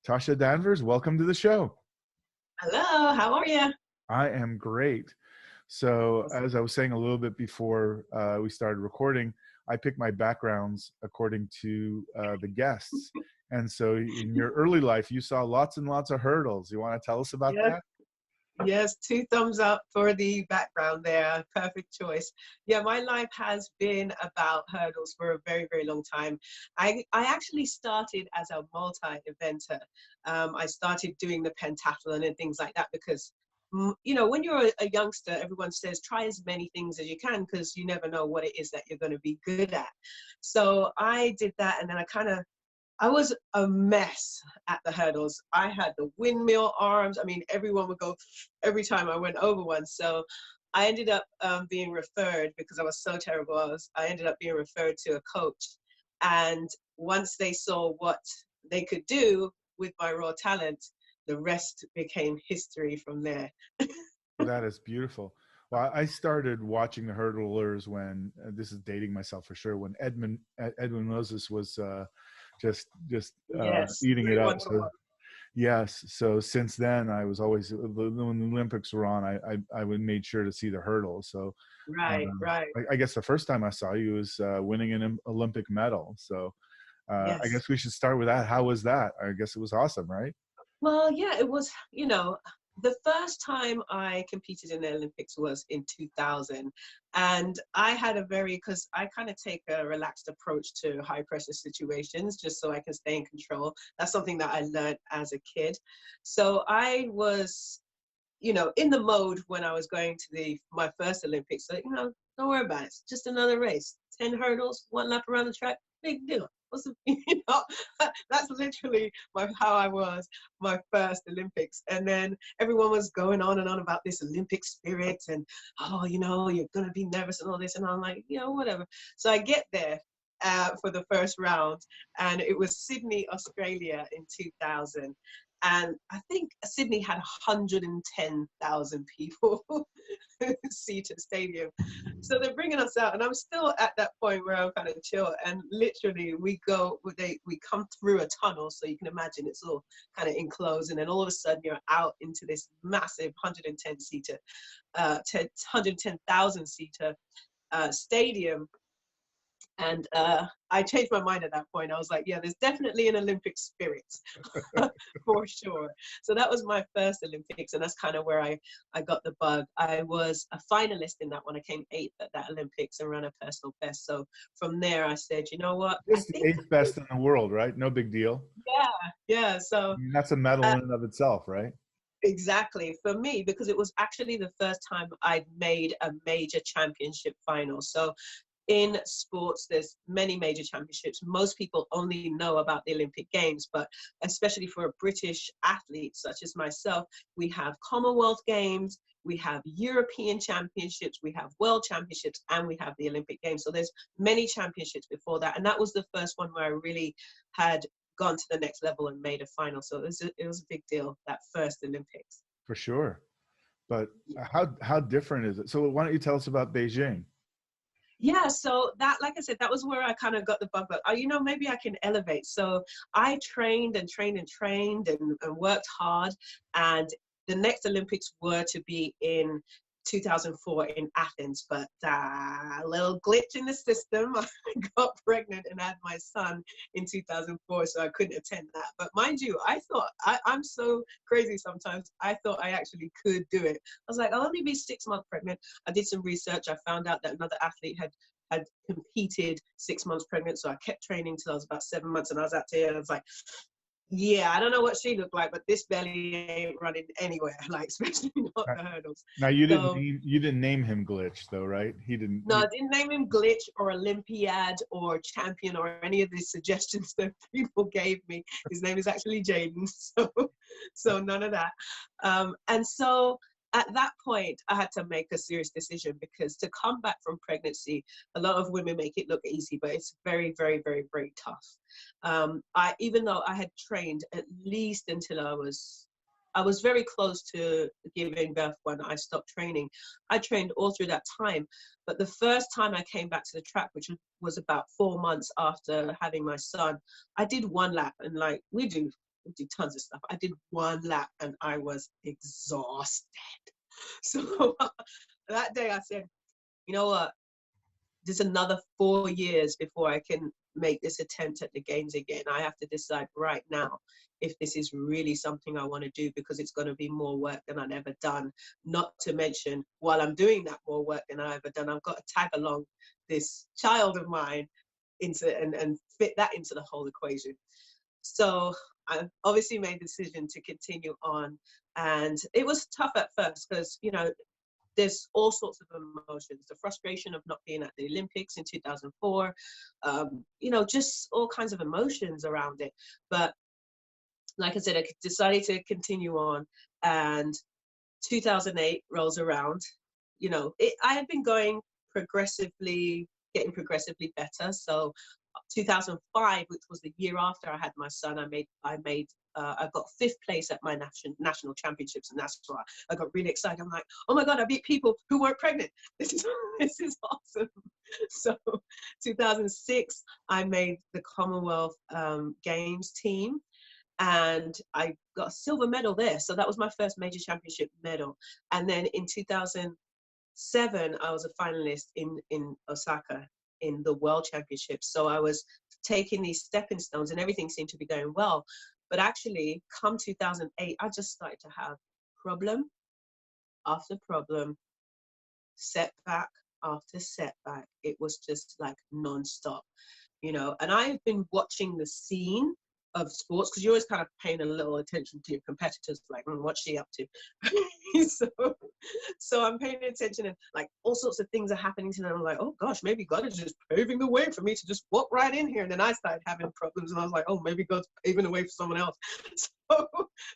Tasha Danvers, welcome to the show. Hello, how are you? I am great. So, Awesome. as I was saying a little bit before we started recording, I pick my backgrounds according to the guests. And so, in your early life, you saw lots and lots of hurdles. You want to tell us about Yes, that? yes, two thumbs up for the background there. Perfect choice. Yeah, my life has been about hurdles for a very, very long time. I actually started as a multi-eventer. I started doing the pentathlon and things like that because, when you're a youngster, everyone says try as many things as you can because you never know what it is that you're going to be good at. So I did that, and then I was a mess at the hurdles. I had the windmill arms. I mean, everyone would go every time I went over one. So I ended up being referred because I was so terrible. I ended up being referred to a coach. And once they saw what they could do with my raw talent, the rest became history from there. That is beautiful. Well, I started watching the hurdlers when this is dating myself for sure. When Edwin Moses was just Yes, eating it great up. one to So watch. yes. So since then, I was always when the Olympics were on, I would made sure to see the hurdle. So Right, right. I guess the first time I saw you was winning an Olympic medal. So I Yes. guess we should start with that. How was that? I guess it was awesome, right? Well, yeah, it was, the first time I competed in the Olympics was in 2000. And I had because I kind of take a relaxed approach to high pressure situations just so I can stay in control. That's something that I learned as a kid. So I was, in the mode when I was going to my first Olympics. So, don't worry about it. It's just another race. 10 hurdles, one lap around the track, big deal. What's the, that's literally how I was my first Olympics. And then everyone was going on and on about this Olympic spirit and, oh, you're going to be nervous and all this. And I'm like, whatever. So I get there for the first round, and it was Sydney, Australia in 2000. And I think Sydney had 110,000 people seated stadium. So they're bringing us out, and I'm still at that point where I'm kind of chill. And literally, we come through a tunnel, so you can imagine it's all kind of enclosed, and then all of a sudden you're out into this massive 110 seater, 110,000 seater stadium. And I changed my mind at that point. I was like, yeah, there's definitely an Olympic spirit for sure. So that was my first Olympics. And that's kind of where I got the bug. I was a finalist in that one. I came eighth at that Olympics and ran a personal best. So from there, I said, you know what? I Just the think, eighth best in the world, right? No big deal. yeah, yeah. I So mean, that's a medal uh, in and of itself, right? exactly for me, because it was actually the first time I'd made a major championship final. So in sports, there's many major championships. Most people only know about the Olympic Games, but especially for a British athlete such as myself, we have Commonwealth Games, we have European Championships, we have World Championships, and we have the Olympic Games. So there's many championships before that. And that was the first one where I really had gone to the next level and made a final. So it was a big deal, that first Olympics. For sure. But how different is it? So why don't you tell us about Beijing? Yeah, so that, like I said, that was where I kind of got the bug. But maybe I can elevate. So I trained and trained and trained and worked hard. And the next Olympics were to be in 2004 in Athens, but a little glitch in the system. I got pregnant and had my son in 2004, so I couldn't attend that. But mind you, I thought I'm so crazy sometimes. I thought I actually could do it. I was like, I'll only be 6 months pregnant. I did some research. I found out that another athlete had competed 6 months pregnant, so I kept training till I was about 7 months, and I was out there, and I was like, yeah, I don't know what she looked like, but this belly ain't running anywhere, like especially not Uh, the hurdles. Now So you didn't name him Glitch though, right? He didn't. no, I didn't name him Glitch or Olympiad or Champion or any of the suggestions that people gave me. His name is actually Jaden, so none of that. And so at that point, I had to make a serious decision, because to come back from pregnancy, a lot of women make it look easy, but it's very, very, very, very tough. Even though I had trained at least until I was very close to giving birth when I stopped training. I trained all through that time. But the first time I came back to the track, which was about 4 months after having my son, I did one lap, and like we do do tons of stuff. I did one lap and I was exhausted. So that day I said, you know what? There's another 4 years before I can make this attempt at the games again. I have to decide right now if this is really something I want to do, because it's going to be more work than I've ever done. Not to mention, while I'm doing that more work than I've ever done, I've got to tag along this child of mine into and fit that into the whole equation. So I obviously made the decision to continue on. And it was tough at first because, you know, there's all sorts of emotions. The frustration of not being at the Olympics in 2004, you know, just all kinds of emotions around it. But like I said, I decided to continue on, and 2008 rolls around. You know, I had been getting progressively better. So 2005, which was the year after I had my son, I got 5th place at my national championships, and that's why I got really excited. I'm like, oh my God, I beat people who weren't pregnant. This is awesome. So 2006, I made the Commonwealth Games team, and I got a silver medal there. So that was my first major championship medal. And then in 2007, I was a finalist in Osaka in the World Championships. So I was taking these stepping stones and everything seemed to be going well. But actually, come 2008, I just started to have problem after problem, setback after setback. It was just like nonstop, you know. And I've been watching the scene of sports, because you're always kind of paying a little attention to your competitors, like, what's she up to? so I'm paying attention, and like all sorts of things are happening to them. I'm like, oh gosh, maybe God is just paving the way for me to just walk right in here. And then I started having problems, and I was like, oh, maybe God's paving the way for someone else. So,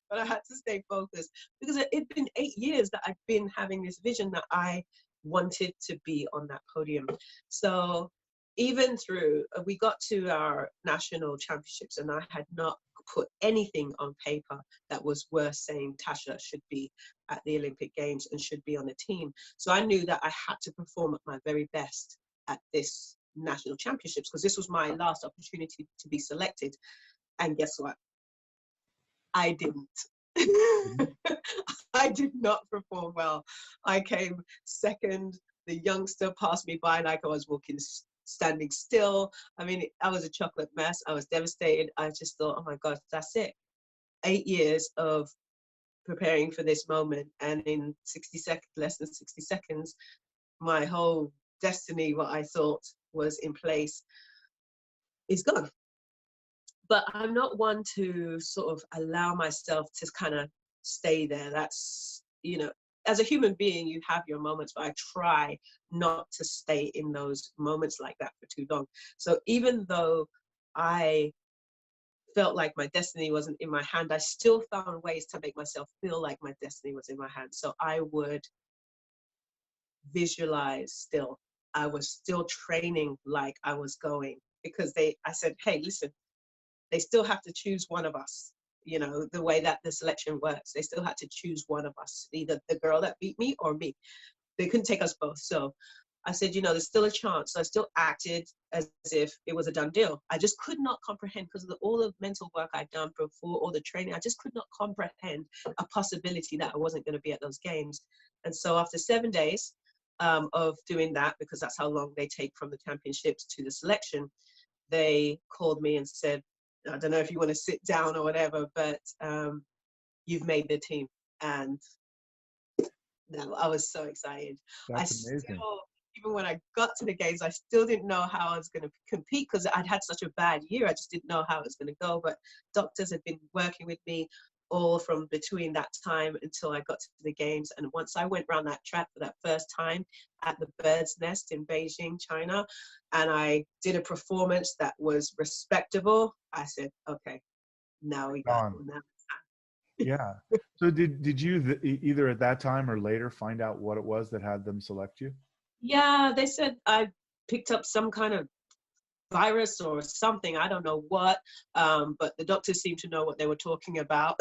but I had to stay focused, because it'd been 8 years that I've been having this vision that I wanted to be on that podium. So even through, we got to our national championships, and I had not put anything on paper that was worth saying Tasha should be at the Olympic Games and should be on the team. So I knew that I had to perform at my very best at this national championships, because this was my last opportunity to be selected. And guess what? I didn't. I did not perform well. I came second. The youngster passed me by like I was standing still. I mean, I was a chocolate mess. I was devastated. I just thought, oh my gosh, that's it. 8 years of preparing for this moment, and in 60 seconds, less than 60 seconds, my whole destiny, what I thought was in place, is gone. But I'm not one to sort of allow myself to kind of stay there. That's, you know, as a human being, you have your moments, but I try not to stay in those moments like that for too long. So even though I felt like my destiny wasn't in my hand, I still found ways to make myself feel like my destiny was in my hand. So I would visualize still. I was still training like I was going, because I said, hey, listen, they still have to choose one of us. You know, the way that the selection works, they still had to choose one of us, either the girl that beat me or me. They couldn't take us both. So I said, you know, there's still a chance. So I still acted as if it was a done deal. I just could not comprehend, because of all the mental work I'd done before, all the training, I just could not comprehend a possibility that I wasn't going to be at those games. And so after 7 days of doing that, because that's how long they take from the championships to the selection, they called me and said, I don't know if you want to sit down or whatever, but you've made the team. And no, I was so excited. That's amazing. Even when I got to the games, I still didn't know how I was going to compete, because I'd had such a bad year. I just didn't know how it was going to go. But doctors had been working with me all from between that time until I got to the games. And once I went around that track for that first time at the Bird's Nest in Beijing, China, and I did a performance that was respectable, I said, okay, now we got it. Now. Yeah. So did you either at that time or later find out what it was that had them select you? Yeah, they said I picked up some kind of virus or something, I don't know what, but the doctors seemed to know what they were talking about.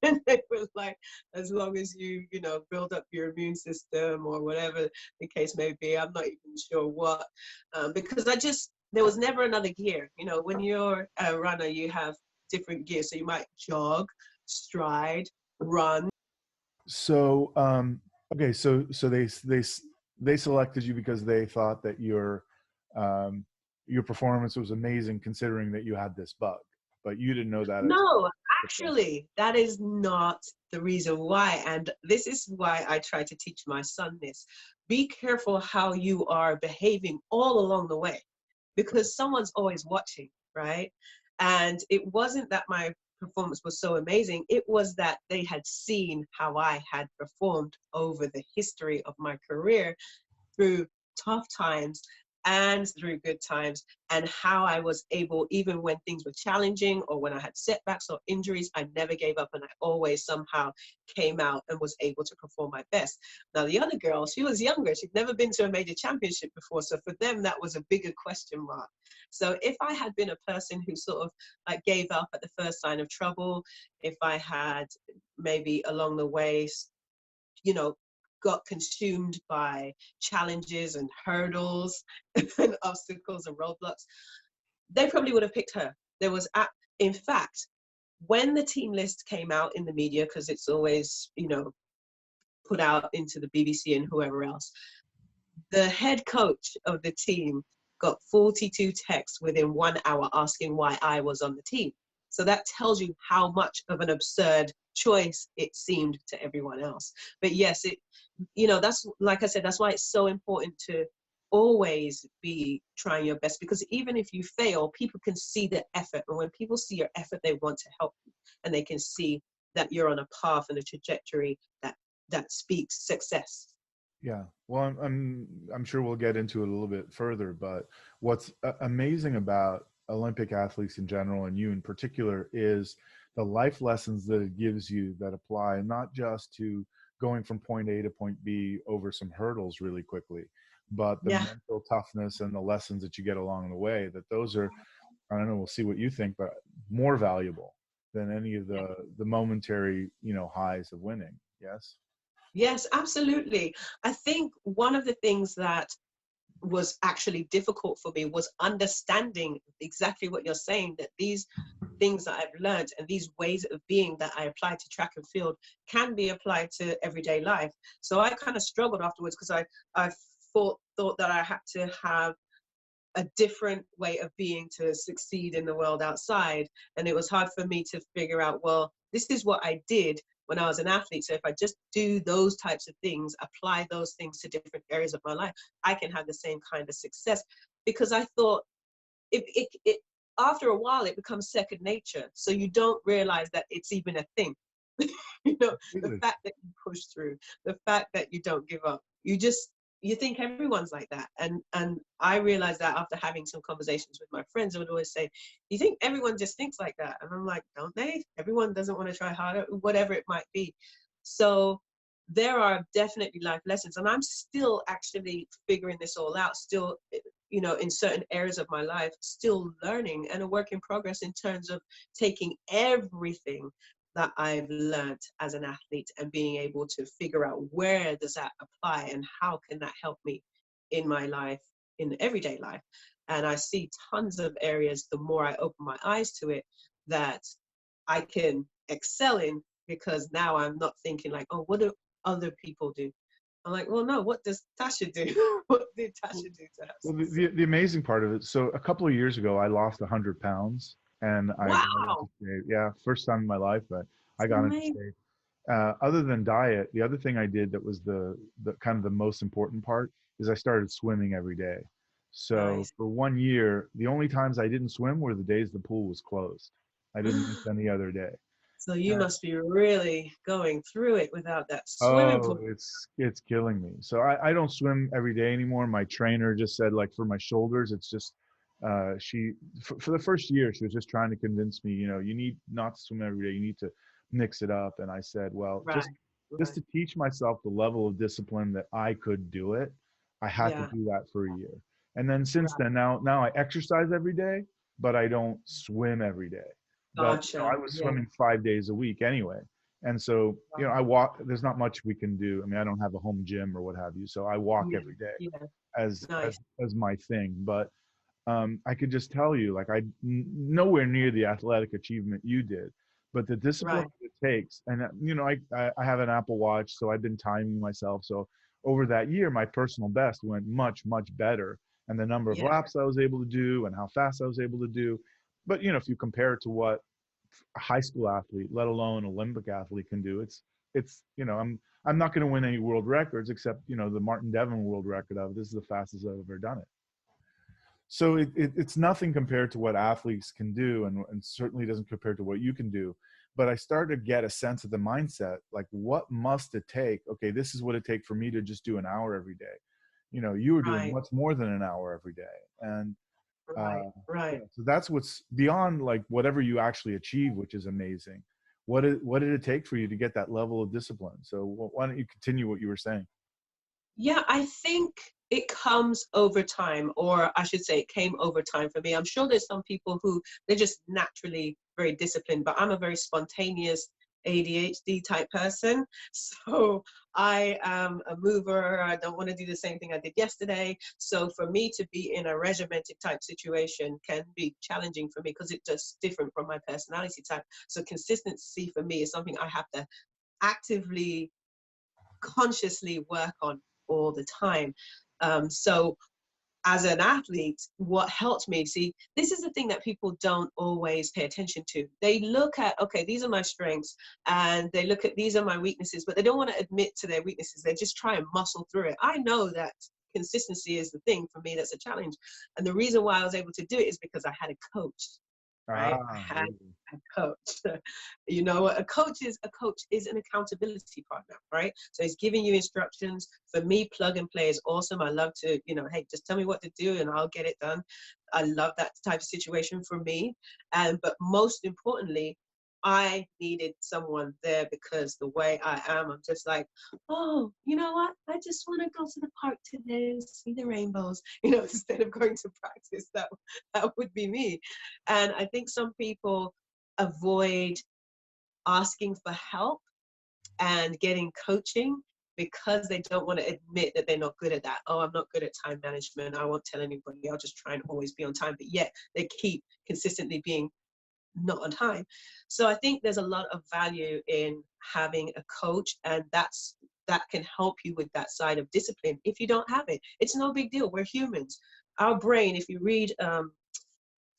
And they were like, as long as you know, build up your immune system or whatever the case may be, I'm not even sure what, because there was never another gear. You know, when you're a runner, you have different gears. So you might jog, stride, run. So, okay, so they selected you because they thought that um, your performance was amazing, considering that you had this bug, but you didn't know that as No, the point. actually, that is not the reason why. And this is why I try to teach my son this. Be careful how you are behaving all along the way, because someone's always watching, right? And it wasn't that my performance was so amazing. It was that they had seen how I had performed over the history of my career through tough times and through good times, and how I was able, even when things were challenging or when I had setbacks or injuries, I never gave up, and I always somehow came out and was able to perform my best. Now, the other girl, she was younger. She'd never been to a major championship before. So for them, that was a bigger question mark. So if I had been a person who sort of like gave up at the first sign of trouble, if I had maybe along the way, you know, got consumed by challenges and hurdles and obstacles and roadblocks, they probably would have picked her. There was, in fact, when the team list came out in the media, because it's always, you know, put out into the BBC and whoever else, the head coach of the team got 42 texts within 1 hour asking why I was on the team. So that tells you how much of an absurd choice it seemed to everyone else. But yes, it, you know, that's, like I said, that's why it's so important to always be trying your best, because even if you fail, people can see the effort. And when people see your effort, they want to help you, and they can see that you're on a path and a trajectory that speaks success. Yeah, well, I'm sure we'll get into it a little bit further, but what's amazing about Olympic athletes in general, and you in particular, is the life lessons that it gives you that apply not just to going from point A to point B over some hurdles really quickly, but the Yeah. mental toughness and the lessons that you get along the way, that those are, I don't know, we'll see what you think, but more valuable than any of the momentary, you know, highs of winning. Yes? Yes, absolutely. I think one of the things that was actually difficult for me was understanding exactly what you're saying, that these things that I've learned and these ways of being that I apply to track and field can be applied to everyday life. So I kind of struggled afterwards, because I thought that I had to have a different way of being to succeed in the world outside. And it was hard for me to figure out, well, this is what I did when I was an athlete. So if I just do those types of things, apply those things to different areas of my life, I can have the same kind of success. Because I thought it after a while, it becomes second nature. So you don't realize that it's even a thing. You know, the Completely. fact that you push through, the fact that you don't give up, you think everyone's like that. And I realized that after having some conversations with my friends, I would always say, you think everyone just thinks like that? And I'm like, don't they? Everyone doesn't want to try harder, whatever it might be. So there are definitely life lessons, and I'm still actually figuring this all out, still, you know, in certain areas of my life, still learning, and a work in progress in terms of taking everything that I've learned as an athlete and being able to figure out where does that apply and how can that help me in my life, in everyday life. And I see tons of areas, the more I open my eyes to it, that I can excel in, because now I'm not thinking like, oh, what do other people do? I'm like, well, no, what does Tasha do? What did Tasha do to have Well, success? the amazing part of it. So a couple of years ago, I lost 100 pounds, and I got into Wow, shape. Yeah, first time in my life, but I it's got into amazing. shape. Other than diet, the other thing I did that was the kind of the most important part is I started swimming every day. So Nice. for 1 year, the only times I didn't swim were the days the pool was closed. I didn't miss any other day. So you And must be really going through it without that swimming oh, pool. it's killing me. So I don't swim every day anymore. My trainer just said, like, for my shoulders, it's just she for the first year she was just trying to convince me, you know, you need not to swim every day. You need to mix it up. And I said, well, Right, just right. to teach myself the level of discipline that I could do it, I had to Yeah, do that for a year. And then since right. then, now I exercise every day, but I don't swim every day. But you know, Gotcha. I was Yeah. swimming 5 days a week anyway. And so, you know, Wow. I walk, there's not much we can do. I mean, I don't have a home gym or what have you. So I walk Yeah. every day Yeah. as Nice. as my thing. But I could just tell you, like, nowhere near the athletic achievement you did, but the discipline Right. it takes. And I have an Apple Watch, so I've been timing myself. So over that year, my personal best went much, much better, and the number of Yeah. laps I was able to do and how fast I was able to do. But if you compare it to what a high school athlete, let alone Olympic athlete, can do, it's I'm not going to win any world records except the Martin Devon world record of this is the fastest I've ever done it. So it's nothing compared to what athletes can do, and certainly doesn't compare to what you can do. But I started to get a sense of the mindset, like, what must it take? Okay, this is what it takes for me to just do an hour every day. You were doing Right. much more than an hour every day. And Right. Right. so that's what's beyond, like, whatever you actually achieve, which is amazing. What did it take for you to get that level of discipline? So why don't you continue what you were saying? Yeah, I think it comes over time, or I should say it came over time for me. I'm sure there's some people who they're just naturally very disciplined, but I'm a very spontaneous ADHD type person. So I am a mover. I don't want to do the same thing I did yesterday. So for me to be in a regimented type situation can be challenging for me because it's just different from my personality type. So consistency for me is something I have to actively consciously work on all the time. So as an athlete, what helped me, see, this is the thing that people don't always pay attention to. They look at, okay, these are my strengths, and they look at, these are my weaknesses, but they don't want to admit to their weaknesses. They just try and muscle through it. I know that consistency is the thing for me that's a challenge. And the reason why I was able to do it is because I had a coach, right? I Ah, had a coach. A coach is an accountability partner, right? So he's giving you instructions. For me, plug and play is awesome. I love to, hey, just tell me what to do and I'll get it done. I love that type of situation for me. But most importantly, I needed someone there because the way I am, I'm just like, oh, you know what? I just want to go to the park today and see the rainbows, instead of going to practice. That would be me. And I think some people avoid asking for help and getting coaching because they don't want to admit that they're not good at that. Oh, I'm not good at time management. I won't tell anybody. I'll just try and always be on time. But yet they keep consistently being not on time. So I think there's a lot of value in having a coach, and that can help you with that side of discipline. If you don't have it, it's no big deal. We're humans. Our brain, if you read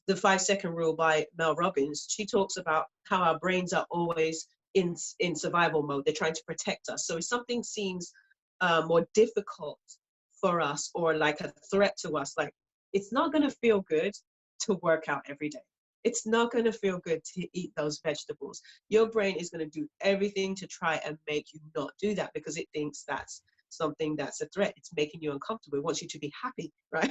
the 5 second rule by Mel Robbins, she talks about how our brains are always in survival mode. They're trying to protect us. So if something seems more difficult for us or like a threat to us, like, it's not going to feel good to work out every day. It's not going to feel good to eat those vegetables. Your brain is going to do everything to try and make you not do that because it thinks that's something that's a threat. It's making you uncomfortable. It wants you to be happy, right?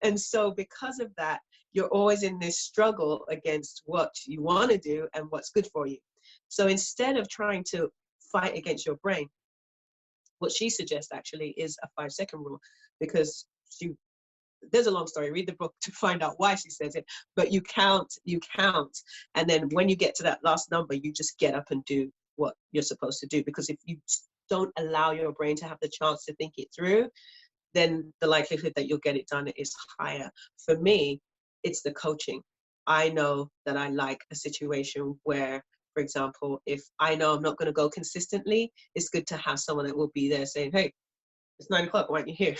And so because of that, you're always in this struggle against what you want to do and what's good for you. So instead of trying to fight against your brain, what she suggests actually is a 5 second rule, because there's a long story. Read the book to find out why she says it. But you count, and then when you get to that last number, you just get up and do what you're supposed to do. Because if you don't allow your brain to have the chance to think it through, then the likelihood that you'll get it done is higher. For me, it's the coaching. I know that I like a situation where, for example, if I know I'm not going to go consistently, it's good to have someone that will be there saying, hey, it's 9 o'clock, why aren't you here?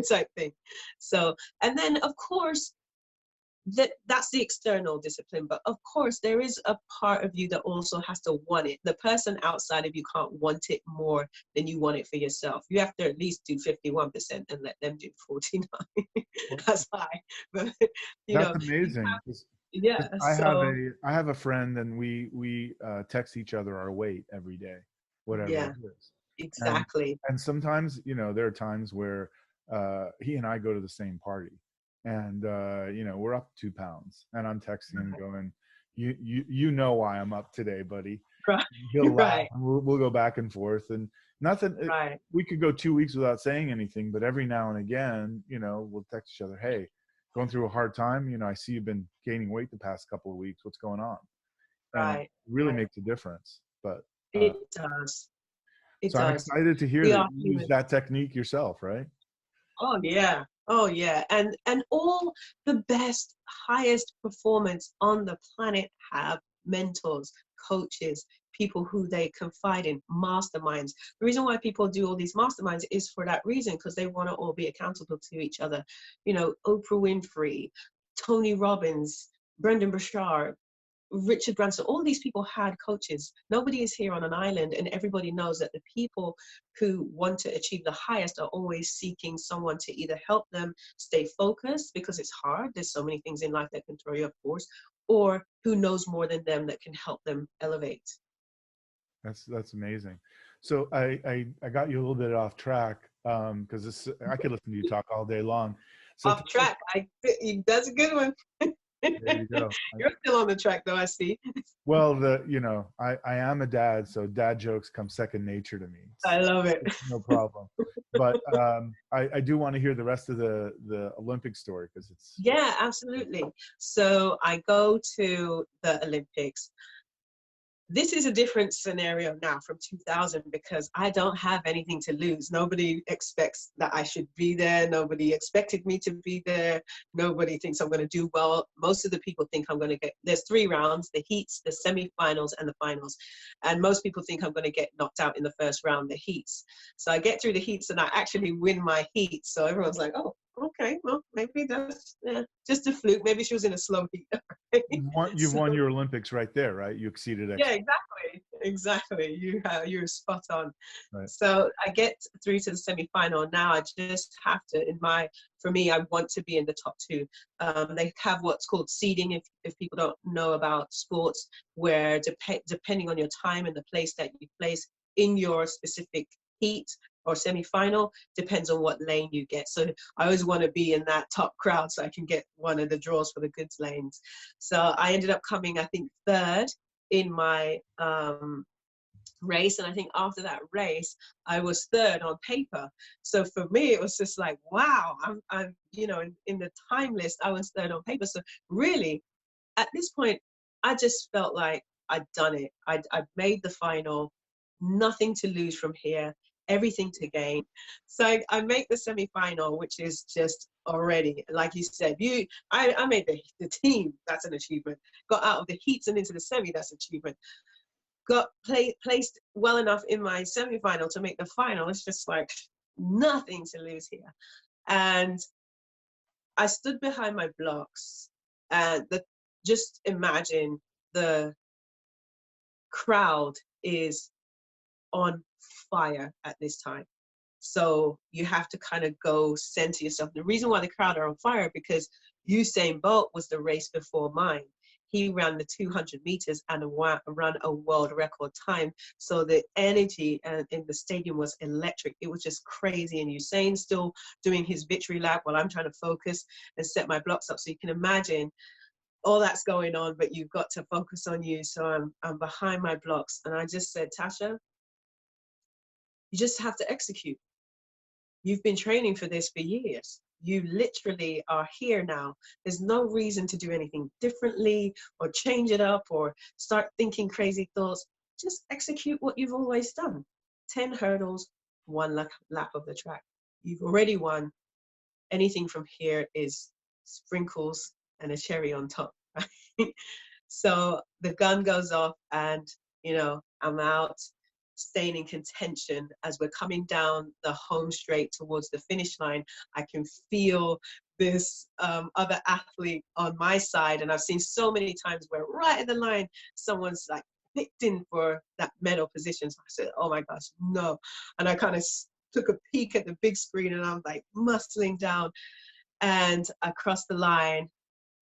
Type thing. So, and then of course, that's the external discipline, but of course there is a part of you that also has to want it. The person outside of you can't want it more than you want it for yourself. You have to at least do 51% and let them do 49. Well, That's high, but that's you amazing. have, yeah. I have So a friend, and we text each other our weight every day, whatever yeah, it is. And exactly. sometimes, there are times where he and I go to the same party, and we're up 2 pounds, and I'm texting him going, you know why I'm up today, buddy. Right, He'll laugh, right, and we'll go back and forth, and nothing. right. We could go 2 weeks without saying anything, but every now and again, we'll text each other, hey, going through a hard time. I see you've been gaining weight the past couple of weeks. What's going on? And it Right, really right. makes a difference. But It does. It so I'm does. excited to hear We that are you use human. that technique yourself, right? Oh yeah. Oh yeah, and all the best, highest performance on the planet have mentors, coaches, people who they confide in, masterminds. The reason why people do all these masterminds is for that reason, because they want to all be accountable to each other. You know, Oprah Winfrey, Tony Robbins, Brendan Burchard, Richard Branson, all these people had coaches. Nobody is here on an island, and everybody knows that the people who want to achieve the highest are always seeking someone to either help them stay focused, because it's hard. There's so many things in life that can throw you off course, or who knows more than them that can help them elevate. That's amazing. So I got you a little bit off track, because this I could listen to you talk all day long. So Off track, that's a good one. there you go. You're still on the track though, I see. Well, I am a dad, so dad jokes come second nature to me. I love it. It's no problem. But I do want to hear the rest of the Olympic story, because it's. Yeah, absolutely. So I go to the Olympics. This is a different scenario now from 2000, because I don't have anything to lose. Nobody expects that I should be there. Nobody expected me to be there. Nobody thinks I'm going to do well. Most of the people think I'm going to there's 3 rounds, the heats, the semifinals, and the finals. And most people think I'm going to get knocked out in the first round, the heats. So I get through the heats and I actually win my heat. So everyone's like, oh, okay, well, maybe that's just a fluke. Maybe she was in a slow heat. You've won your Olympics right there, right? You exceeded. Yeah, exactly. You're spot on. Right. So I get through to the semi-final. Now I just have to, for me, I want to be in the top 2. They have what's called seeding, if people don't know about sports, where depending on your time and the place that you place in your specific heat or semi-final, depends on what lane you get. So I always want to be in that top crowd so I can get one of the draws for the goods lanes. So I ended up coming, I think, 3rd in my race, and I think after that race I was 3rd on paper. So for me it was just like, wow, I'm in the time list I was 3rd on paper. So really at this point I just felt like I'd done it. I'd made the final, nothing to lose from here, everything to gain. So I make the semi-final, which is just already, like you said, I made the team, that's an achievement. Got out of the heats and into the semi, that's an achievement. Got placed well enough in my semi-final to make the final. It's just like nothing to lose here. And I stood behind my blocks, and just imagine the crowd is on fire at this time. So you have to kind of go center yourself. The reason why the crowd are on fire, because Usain Bolt was the race before mine. He ran the 200 meters and ran a world record time. So the energy in the stadium was electric. It was just crazy. And Usain still doing his victory lap while I'm trying to focus and set my blocks up. So you can imagine all that's going on, but you've got to focus on you. So I'm behind my blocks. And I just said, Tasha, you just have to execute. You've been training for this for years. You literally are here now. There's no reason to do anything differently or change it up or start thinking crazy thoughts. Just execute what you've always done. 10 hurdles, 1 lap of the track. You've already won. Anything from here is sprinkles and a cherry on top. Right? So the gun goes off and, I'm out, staying in contention. As we're coming down the home straight towards the finish line, I can feel this other athlete on my side. And I've seen so many times where right at the line, someone's like picked in for that medal position. So I said, oh my gosh, no. And I kind of took a peek at the big screen and I'm like muscling down, and across the line,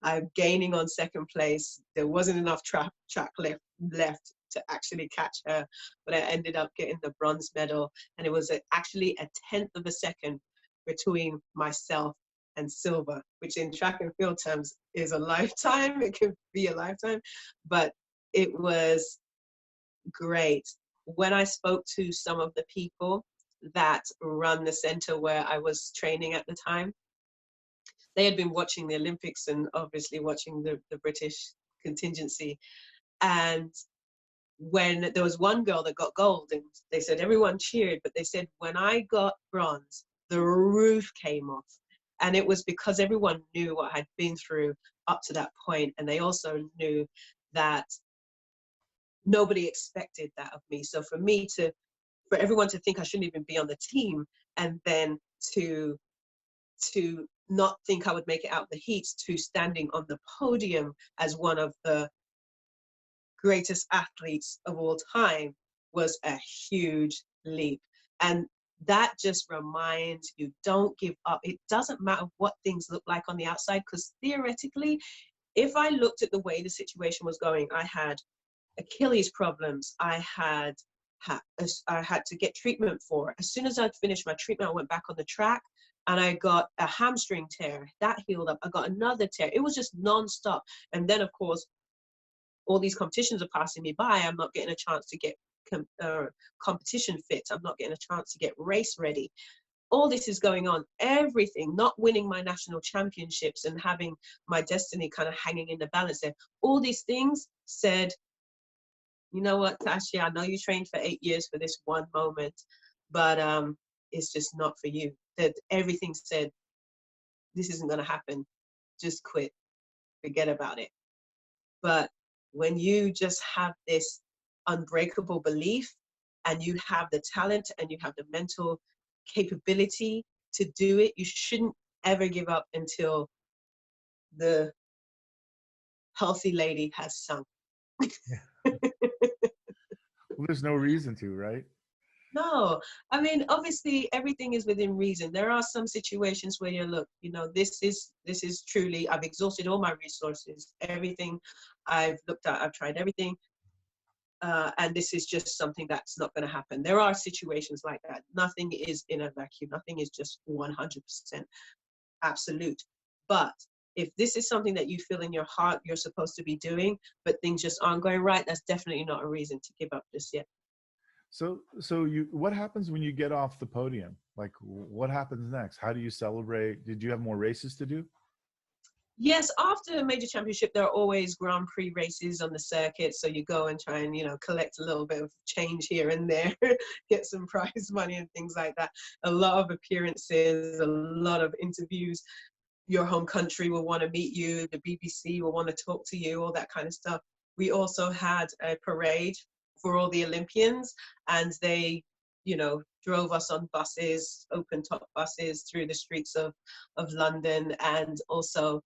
I'm gaining on 2nd place. There wasn't enough track left to actually catch her, but I ended up getting the bronze medal, and it was actually a 1/10 of a second between myself and silver, which in track and field terms is a lifetime. It could be a lifetime, but it was great. When I spoke to some of the people that run the center where I was training at the time, they had been watching the Olympics and obviously watching the British contingency. And when there was one girl that got gold, and they said everyone cheered, but they said when I got bronze, the roof came off. And it was because everyone knew what I'd been through up to that point, and they also knew that nobody expected that of me. So for everyone to think I shouldn't even be on the team, and then to not think I would make it out the heats, to standing on the podium as one of the greatest athletes of all time, was a huge leap. And that just reminds you, don't give up. It doesn't matter what things look like on the outside, because theoretically, if I looked at the way the situation was going, I had Achilles problems. I had to get treatment for. As soon as I'd finished my treatment, I went back on the track and I got a hamstring tear. That healed up. I got another tear. It was just nonstop. And then, of course, all these competitions are passing me by. I'm not getting a chance to get competition fit. I'm not getting a chance to get race ready. All this is going on, everything, not winning my national championships and having my destiny kind of hanging in the balance there. All these things said, you know what, Tasha, I know you trained for 8 years for this one moment, but it's just not for you. That everything said, this isn't going to happen. Just quit. Forget about it. But when you just have this unbreakable belief, and you have the talent and you have the mental capability to do it, you shouldn't ever give up until the healthy lady has sung. Yeah. Well, there's no reason to, right? No, I mean, obviously everything is within reason. There are some situations where you look, you know, this is truly, I've exhausted all my resources, everything I've looked at, I've tried everything. And this is just something that's not going to happen. There are situations like that. Nothing is in a vacuum. Nothing is just 100% absolute. But if this is something that you feel in your heart you're supposed to be doing, but things just aren't going right, that's definitely not a reason to give up just yet. So what happens when you get off the podium? Like, what happens next? How do you celebrate? Did you have more races to do? Yes, after a major championship, there are always Grand Prix races on the circuit. So you go and try and, you know, collect a little bit of change here and there, get some prize money and things like that. A lot of appearances, a lot of interviews. Your home country will want to meet you. The BBC will want to talk to you, all that kind of stuff. We also had a parade for all the Olympians, and they, you know, drove us on buses, open top buses through the streets of London. And also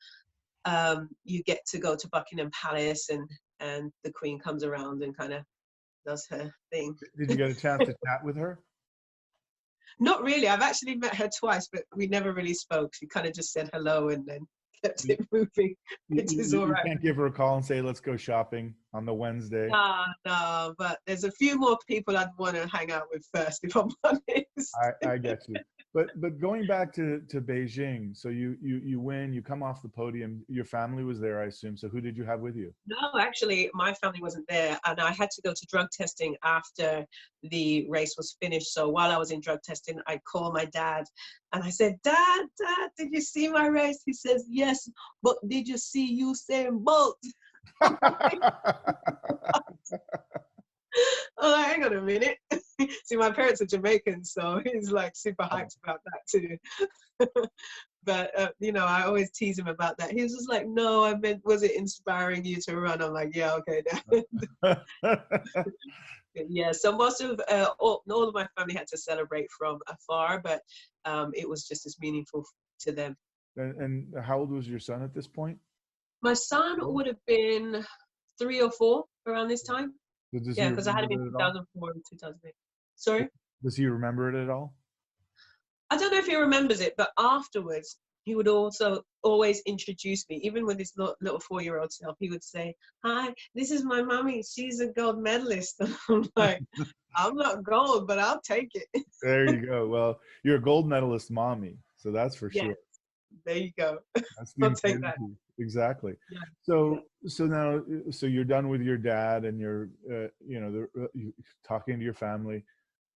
you get to go to Buckingham Palace, and the Queen comes around and kind of does her thing. Did you get a chance to chat with her? Not really. I've actually met her twice, but we never really spoke. She kind of just said hello and then kept it moving, which is all right. You can't give her a call and say, let's go shopping on the Wednesday. No, but there's a few more people I'd want to hang out with first, if I'm honest. I get you. But going back to Beijing, so you win, you come off the podium, your family was there, I assume. So who did you have with you? No, actually, my family wasn't there, and I had to go to drug testing after the race was finished. So while I was in drug testing, I called my dad, and I said, Dad, did you see my race? He says, yes, but did you see Usain Bolt? Oh, hang on a minute. See, my parents are Jamaican, so he's like super hyped about that too. But, you know, I always tease him about that. He was just like, no, I meant, was it inspiring you to run? I'm like, yeah, okay, Dad. Yeah, so most of, all of my family had to celebrate from afar, but it was just as meaningful to them. And how old was your son at this point? My son would have been 3 or 4 around this time. Yeah, because I had him in 2004 and 2008. Sorry? Does he remember it at all? I don't know if he remembers it, but afterwards, he would also always introduce me, even with his little 4-year-old self. He would say, hi, this is my mommy. She's a gold medalist. And I'm like, I'm not gold, but I'll take it. There you go. Well, you're a gold medalist mommy, so that's for sure. There you go. I'll take that. Exactly. Yeah. So now, you're done with your dad, and you're, you know, talking to your family.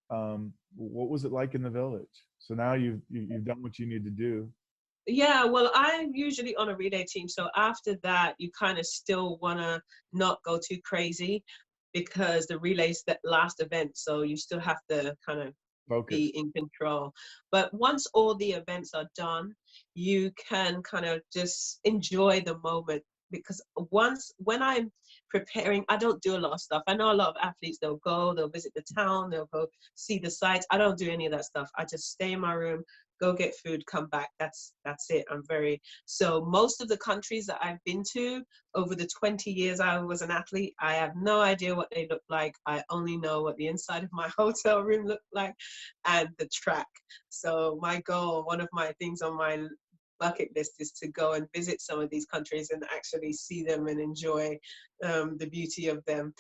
What was it like in the village? So now you've done what you need to do. Yeah, well, I'm usually on a relay team. So after that, you kind of still want to not go too crazy, because the relay's that last event. So you still have to kind of Focus. be in control. But once all the events are done, you can kind of just enjoy the moment, because when I'm preparing, I don't do a lot of stuff. I know a lot of athletes, they'll visit the town, they'll go see the sites. I don't do any of that stuff. I just stay in my room, go get food, come back. That's it. So most of the countries that I've been to over the 20 years I was an athlete, I have no idea what they look like. I only know what the inside of my hotel room looked like and the track. So my goal, one of my things on my bucket list, is to go and visit some of these countries and actually see them and enjoy the beauty of them.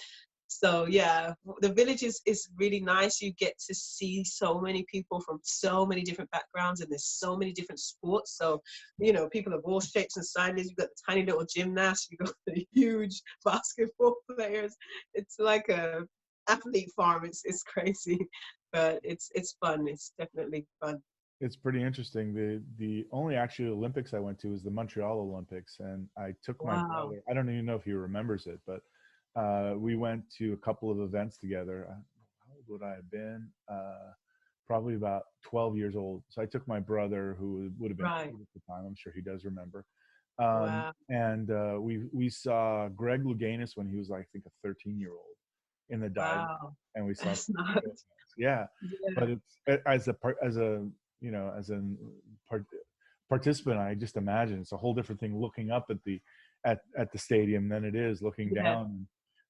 So yeah, the village is really nice. You get to see so many people from so many different backgrounds, and there's so many different sports. So, people of all shapes and sizes. You've got the tiny little gymnasts, you've got the huge basketball players. It's like a athlete farm. It's crazy, but it's fun. It's definitely fun. It's pretty interesting. The only actually Olympics I went to was the Montreal Olympics, and I took my Wow. brother. I don't even know if he remembers it, but we went to a couple of events together. How old would I have been? Probably about 12 years old. So I took my brother, who would have been Right. 8 at the time. I'm sure he does remember. Wow. And we saw Greg Louganis when he was, I think, a 13-year-old in the dive, Wow. and we saw. That's not. Yeah, Yeah. but it's as a part, participant, I just imagine it's a whole different thing looking up at the stadium than it is looking Yeah. down.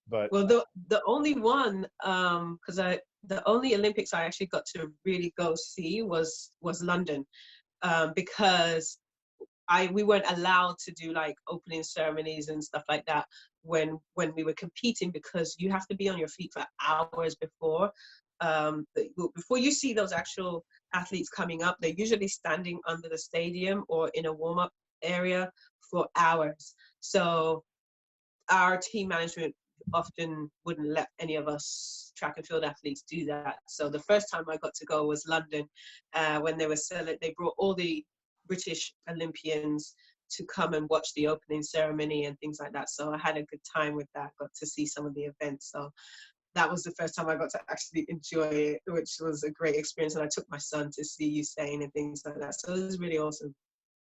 But Well, the only one, because the only Olympics I actually got to really go see was London, because we weren't allowed to do like opening ceremonies and stuff like that when we were competing, because you have to be on your feet for hours before you see those actual athletes coming up. They're usually standing under the stadium or in a warm-up area for hours. So our team management often wouldn't let any of us track and field athletes do that. So the first time I got to go was London, when they brought all the British Olympians to come and watch the opening ceremony and things like that. So I had a good time with that, got to see some of the events. So that was the first time I got to actually enjoy it, which was a great experience. And I took my son to see Usain and things like that. So it was really awesome.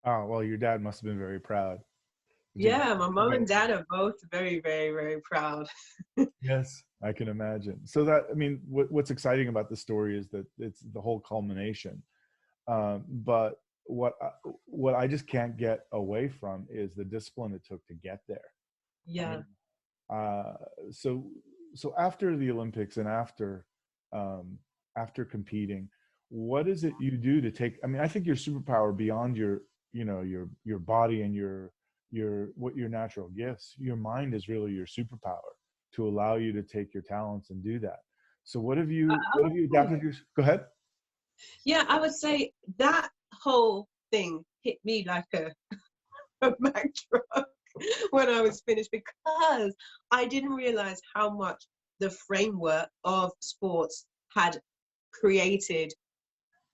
oh well, your dad must have been very proud. Did you Yeah, my mom guys? and dad are both very, very, very proud. Yes, I can imagine. So that, I mean, what's exciting about the story is that it's the whole culmination. But what I just can't get away from is the discipline it took to get there. I Yeah. mean, uh, so so after the Olympics and after competing, what is it you do to take? I mean, I think your superpower beyond your body and your natural gifts, your mind is really your superpower to allow you to take your talents and do that. So what have you Oh, adapted your? Go ahead. yeah, I would say that whole thing hit me like a Mack truck when I was finished, because I didn't realize how much the framework of sports had created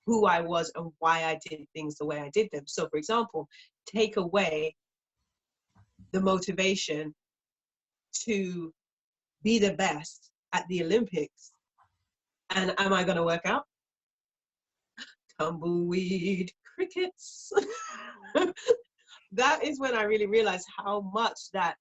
who I was and why I did things the way I did them. So, for example, take away the motivation to be the best at the Olympics. And am I going to work out? Tumbleweed crickets. That is when I really realized how much that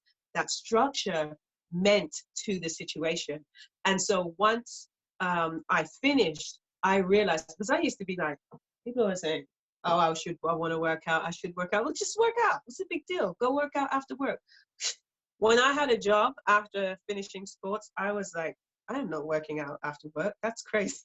structure meant to the situation. And so once I finished, I realized, because I used to be like, people are saying, oh, I want to work out, I should work out. Well, just work out. What's the big deal? Go work out after work. When I had a job after finishing sports, I was like, I am not working out after work. That's crazy.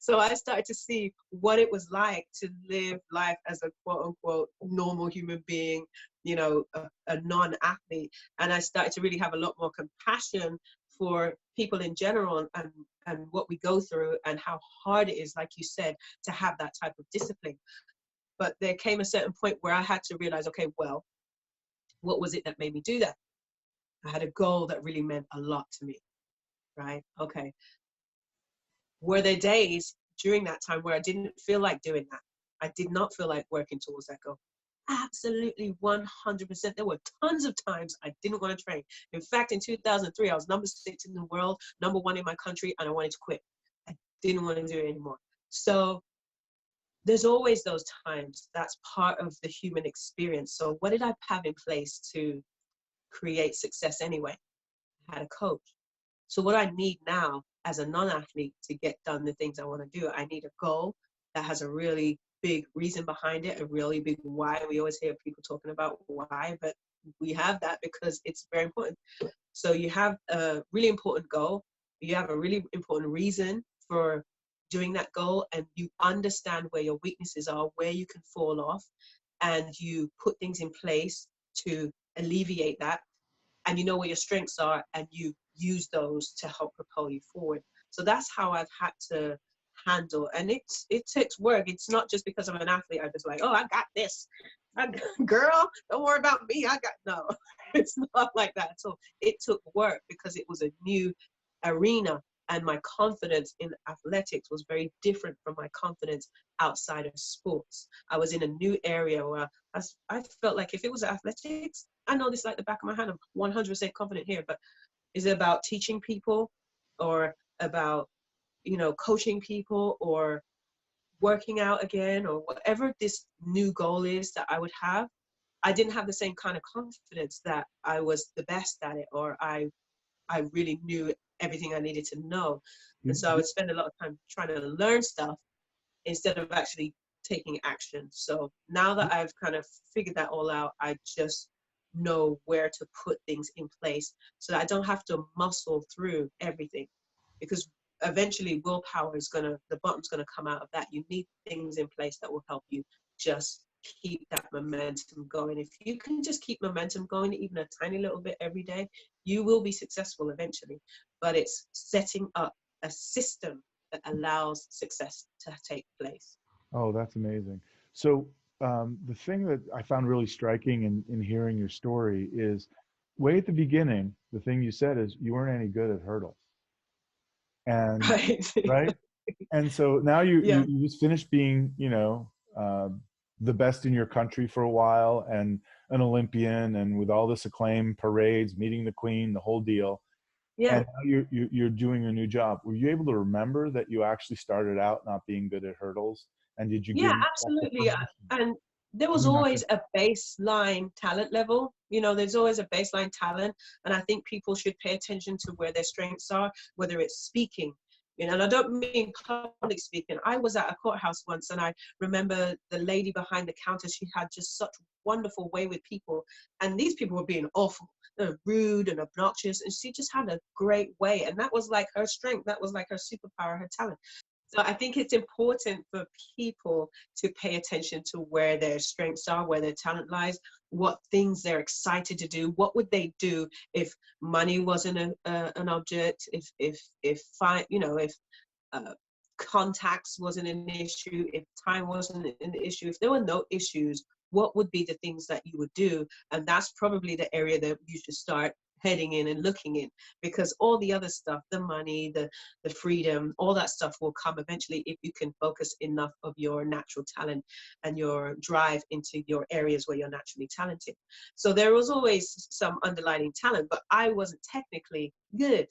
So I started to see what it was like to live life as a quote unquote normal human being, a non-athlete. And I started to really have a lot more compassion for people in general, and what we go through and how hard it is, like you said, to have that type of discipline. But there came a certain point where I had to realize, okay, well, what was it that made me do that? I had a goal that really meant a lot to me, right? Okay. Were there days during that time where I didn't feel like doing that? I did not feel like working towards that goal. Absolutely 100%. There were tons of times I didn't want to train. In fact, in 2003, I was number 6 in the world, number 1 in my country, and I wanted to quit. I didn't want to do it anymore. So there's always those times. That's part of the human experience. So what did I have in place to create success anyway? I had a coach. So what I need now as a non-athlete to get done the things I want to do, I need a goal that has a really big reason behind it, a really big why. We always hear people talking about why, but we have that because it's very important. So you have a really important goal, you have a really important reason for doing that goal, and you understand where your weaknesses are, where you can fall off, and you put things in place to alleviate that, and you know where your strengths are, and you use those to help propel you forward. So that's how I've had to handle, and it takes work. It's not just because I'm an athlete I just like, oh, I got this, girl, don't worry about me, I got, no. It's not like that. So it took work because it was a new arena, and my confidence in athletics was very different from my confidence outside of sports. I was in a new area where I felt like if it was athletics, I know this like the back of my hand, I'm 100% confident here, but is it about teaching people, or about, you know, coaching people, or working out again, or whatever this new goal is that I would have? I didn't have the same kind of confidence that I was the best at it, or I really knew everything I needed to know. And so I would spend a lot of time trying to learn stuff instead of actually taking action. So now that I've kind of figured that all out, I just know where to put things in place so that I don't have to muscle through everything, because eventually willpower is the bottom's gonna come out of that. You need things in place that will help you just keep that momentum going. If you can just keep momentum going, even a tiny little bit every day, you will be successful eventually. But it's setting up a system that allows success to take place. Oh, that's amazing. So the thing that I found really striking in hearing your story is way at the beginning, the thing you said is you weren't any good at hurdles. And Right. right. And so now you, Yeah. you just finished being, you know, the best in your country for a while, and an Olympian, and with all this acclaim, parades, meeting the Queen, the whole deal. Yeah. And now you're doing a new job. Were you able to remember that you actually started out not being good at hurdles? And did you Yeah, give yourself the absolutely. permission? And there I was mean, not always just, a baseline talent level. You know, there's always a baseline talent. And I think people should pay attention to where their strengths are, whether it's speaking. You know, and I don't mean public speaking. I was at a courthouse once, and I remember the lady behind the counter, she had just such wonderful way with people. And these people were being awful, rude and obnoxious. And she just had a great way. And that was like her strength. That was like her superpower, her talent. So I think it's important for people to pay attention to where their strengths are, where their talent lies, what things they're excited to do. What would they do if money wasn't an object, if contacts wasn't an issue, if time wasn't an issue, if there were no issues, what would be the things that you would do? And that's probably the area that you should start heading in and looking in, because all the other stuff, the money, the freedom, all that stuff will come eventually if you can focus enough of your natural talent and your drive into your areas where you're naturally talented. So there was always some underlying talent, but I wasn't technically good.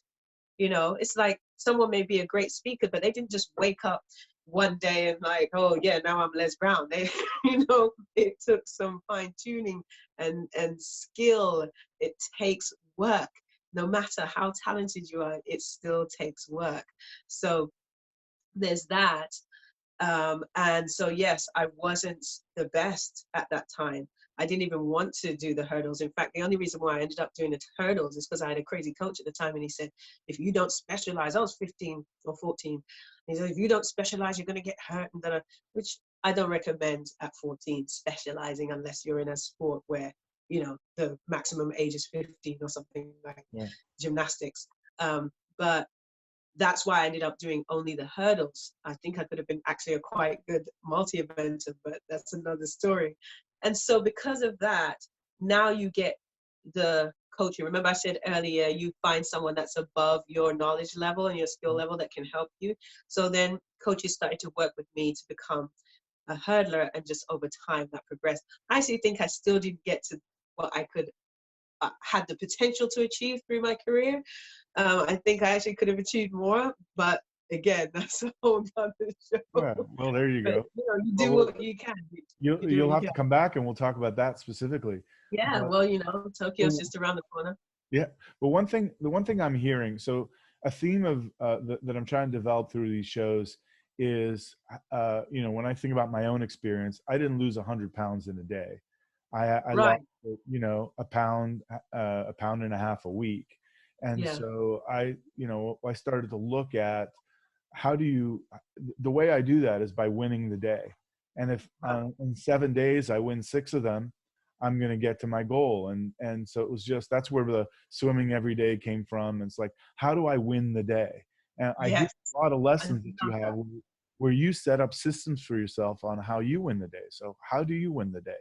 You know, it's like someone may be a great speaker, but they didn't just wake up one day and like, oh yeah, now I'm Les Brown. They, you know, it took some fine tuning and skill. It takes work. No matter how talented you are, it still takes work. So there's that. And so, yes, I wasn't the best at that time. I didn't even want to do the hurdles. In fact, the only reason why I ended up doing the hurdles is because I had a crazy coach at the time, and he said, if you don't specialize, I was 15 or 14. He said, if you don't specialize, you're going to get hurt. And then, which I don't recommend at 14 specializing unless you're in a sport where, you know, the maximum age is 15 or something like gymnastics. But that's why I ended up doing only the hurdles. I think I could have been actually a quite good multi-eventer, but that's another story. And so because of that, now you get the coaching. Remember I said earlier, you find someone that's above your knowledge level and your skill level that can help you. So then coaches started to work with me to become a hurdler, and just over time that progressed. I actually think I still didn't get to what I could had the potential to achieve through my career. I think I actually could have achieved more, but again, that's a whole nother show. Yeah, well, there you But go. you know, you do Well, what you can. You do what you'll you have can. to come back and we'll talk about that specifically. Yeah, But well, you know, Tokyo's well, just around the corner. yeah, but the one thing I'm hearing, so a theme of that I'm trying to develop through these shows is, you know, when I think about my own experience, I didn't lose 100 pounds in a day. I lost, Right. you know, a pound and a half a week, and Yeah. so you know, I started to look at how do you, the way I do that is by winning the day. And if Right. in 7 days I win 6 of them, I'm going to get to my goal. And so it was just, that's where the swimming every day came from. It's like, how do I win the day? And I hear Yes. a lot of I lessons that you love have that. where you set up systems for yourself on how you win the day. So how do you win the day?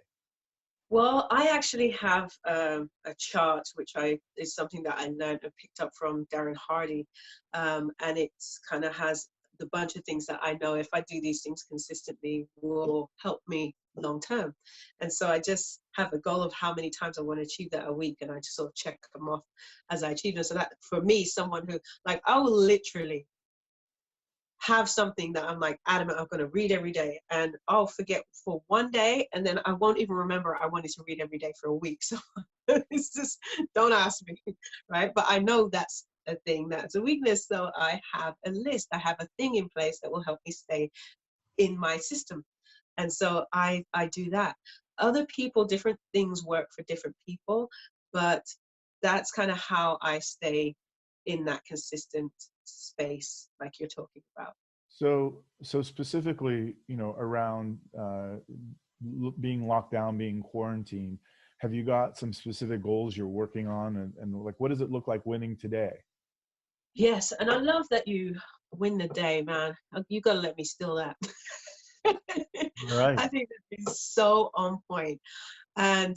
Well, I actually have a chart which I is something that I learned and picked up from Darren Hardy, and it's kind of has the bunch of things that I know if I do these things consistently will help me long term. And so I just have a goal of how many times I want to achieve that a week, and I just sort of check them off as I achieve them. So that for me, someone who like I will literally have something that I'm like adamant I'm going to read every day, and I'll forget for one day, and then I won't even remember I wanted to read every day for a week. So it's just, don't ask me, right? But I know that's a thing, that's a weakness. So I have a list, I have a thing in place that will help me stay in my system. And so I do that. Other people, different things work for different people, but that's kind of how I stay in that consistent space like you're talking about. So specifically, you know, around being locked down, being quarantined, have you got some specific goals you're working on, and like, what does it look like winning today? Yes, and I love that you win the day, man. You gotta let me steal that. All right. I think that is so on point. And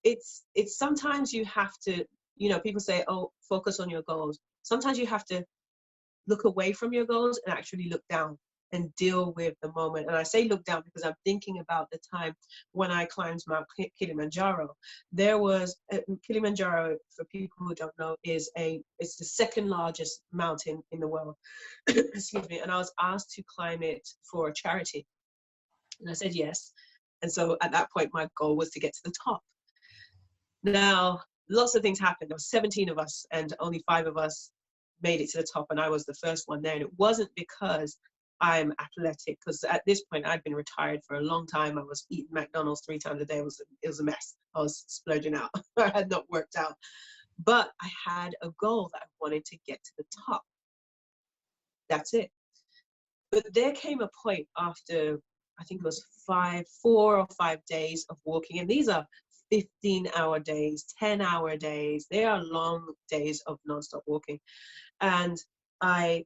it's sometimes you have to, you know, people say, oh, focus on your goals. Sometimes you have to look away from your goals and actually look down and deal with the moment. And I say look down because I'm thinking about the time when I climbed Mount Kilimanjaro. There was Kilimanjaro, for people who don't know, it's the second largest mountain in the world. Excuse me. And I was asked to climb it for a charity, and I said yes. And so at that point, my goal was to get to the top. Now, lots of things happened. There were 17 of us, and only 5 of us made it to the top, and I was the first one there. And it wasn't because I'm athletic, because at this point I'd been retired for a long time. I was eating McDonald's 3 times a day. It was a mess. I was splurging out. I had not worked out, but I had a goal that I wanted to get to the top. That's it. But there came a point after, I think it was 4 or 5 days of walking, and these are 15-hour days, 10-hour days. They are long days of nonstop walking. And I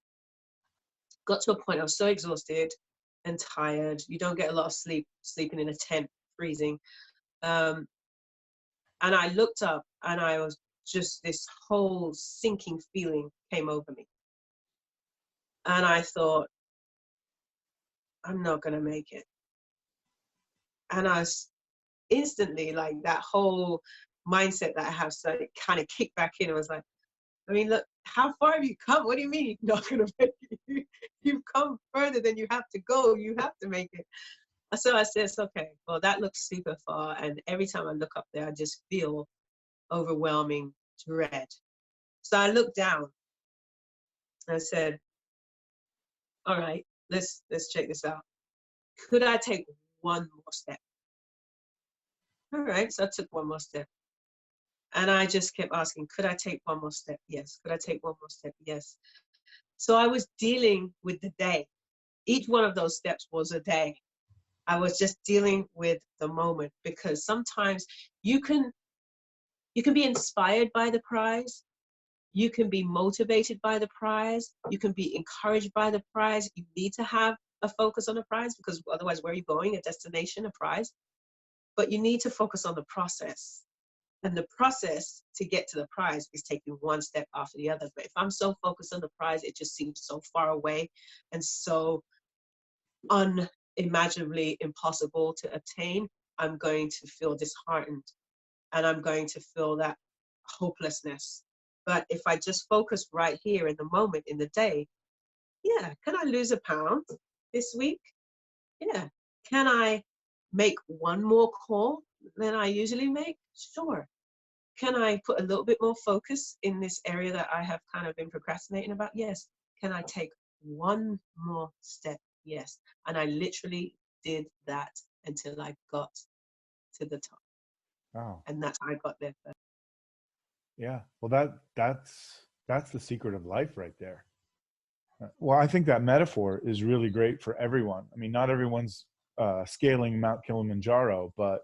got to a point I was so exhausted and tired. You don't get a lot of sleep, sleeping in a tent, freezing. Um, and I looked up, and I was just, this whole sinking feeling came over me. And I thought, I'm not going to make it. And I was instantly, like, that whole mindset that I have started kind of kicked back in. I was like, I mean, look, how far have you come? What do you mean you're not going to make it? You've come further than you have to go. You have to make it. So I said, okay, well, that looks super far. And every time I look up there, I just feel overwhelming dread. So I looked down and I said, all right, let's check this out. Could I take one more step? All right, so I took one more step. And I just kept asking, could I take one more step? Yes. Could I take one more step? Yes. So I was dealing with the day. Each one of those steps was a day. I was just dealing with the moment, because sometimes you can be inspired by the prize. You can be motivated by the prize. You can be encouraged by the prize. You need to have a focus on the prize, because otherwise, where are you going? A destination, a prize. But you need to focus on the process. And the process to get to the prize is taking one step after the other. But if I'm so focused on the prize, it just seems so far away and so unimaginably impossible to attain. I'm going to feel disheartened, and I'm going to feel that hopelessness. But if I just focus right here in the moment, in the day, Yeah. Can I lose a pound this week? Yeah. Can I make one more call than I usually make? Sure. Can I put a little bit more focus in this area that I have kind of been procrastinating about? Yes. Can I take one more step? Yes. And I literally did that until I got to the top. Oh, And that's how I got there first. yeah. Well, that's the secret of life right there. Well, I think that metaphor is really great for everyone. I mean, not everyone's scaling Mount Kilimanjaro, but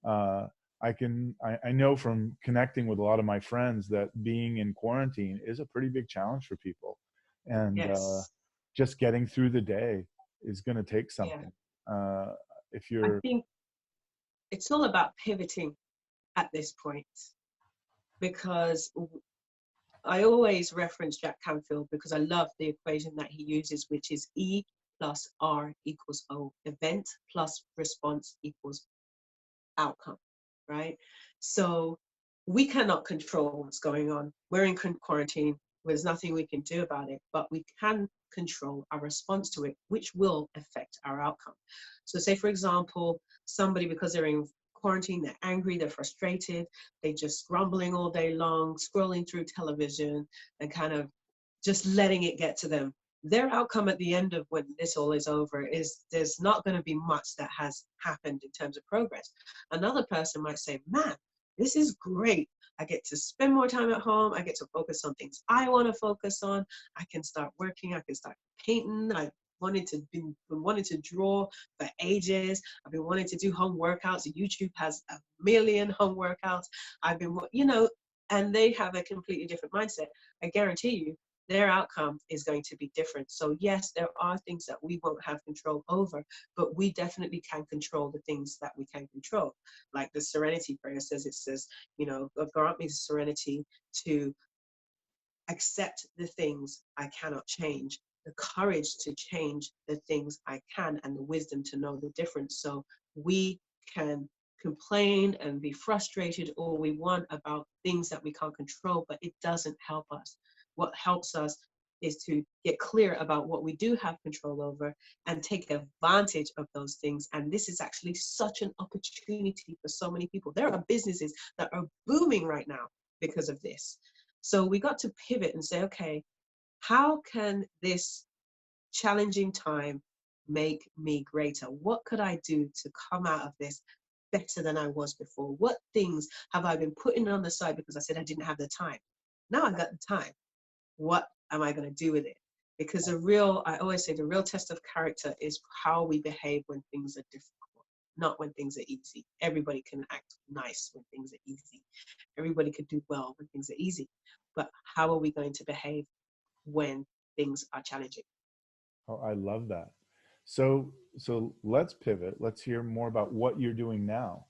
uh, I know from connecting with a lot of my friends that being in quarantine is a pretty big challenge for people, and Yes. just getting through the day is going to take Yeah. something. Uh, if I you're, think it's all about pivoting at this point because I always reference Jack Canfield because I love the equation that he uses, which is E plus R equals O. Event plus response equals outcome, right? So we cannot control what's going on. We're in quarantine. There's nothing we can do about it, but we can control our response to it, which will affect our outcome. So say, for example, somebody, because they're in quarantine, they're angry, they're frustrated, they're just grumbling all day long, scrolling through television and kind of just letting it get to them. Their outcome at the end of when this all is over is there's not going to be much that has happened in terms of progress. Another person might say, man, this is great. I get to spend more time at home. I get to focus on things I want to focus on. I can start working. I can start painting. I been wanting to draw for ages. I've been wanting to do home workouts. YouTube has a million home workouts. I've been, and they have a completely different mindset. I guarantee you, their outcome is going to be different. So yes, there are things that we won't have control over, but we definitely can control the things that we can control. Like the serenity prayer says, it says, God grant me the serenity to accept the things I cannot change, the courage to change the things I can, and the wisdom to know the difference. So we can complain and be frustrated all we want about things that we can't control, but it doesn't help us. What helps us is to get clear about what we do have control over and take advantage of those things. And this is actually such an opportunity for so many people. There are businesses that are booming right now because of this. So we got to pivot and say, okay, how can this challenging time make me greater? What could I do to come out of this better than I was before? What things have I been putting on the side because I said I didn't have the time? Now I got the time. What am I going to do with it? Because I always say the real test of character is how we behave when things are difficult, not when things are easy. Everybody can act nice when things are easy. Everybody could do well when things are easy. But how are we going to behave when things are challenging? oh, I love that. So let's pivot. Let's hear more about what you're doing now.